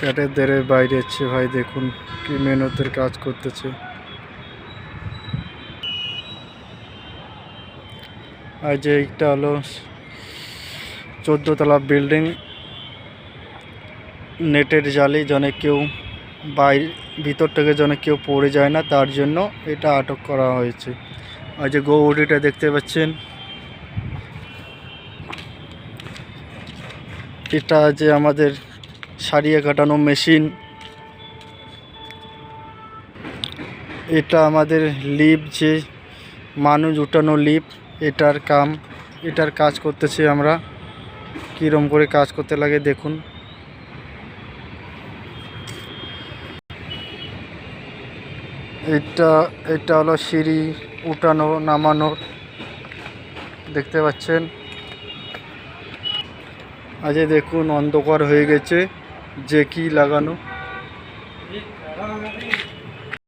ক্যাটের দ্বারে বাইরে হচ্ছে ভাই, দেখুন কি মেহনতের কাজ করতেছে। আর যে এইটা হলো 14 তলা বিল্ডিং, নেটের জালি যেন কেউ বাইরে ভিতর থেকে যেন কেউ পড়ে যায় না, তার জন্য এটা আটক করা হয়েছে। আর যে গৌড়িটা দেখতে পাচ্ছেন, এটা যে আমাদের সারিয়ে কাটানো মেশিন, এটা আমাদের লিফট, যে মানুষ উঠানো লিফট, এটার কাজ করতেছি আমরা। কীরকম করে কাজ করতে লাগে দেখুন। এটা হলো সিঁড়ি উঠানো নামানোর, দেখতে পাচ্ছেন। আজ দেখুন অন্ধকার হয়ে গেছে, যে কি লাগানো।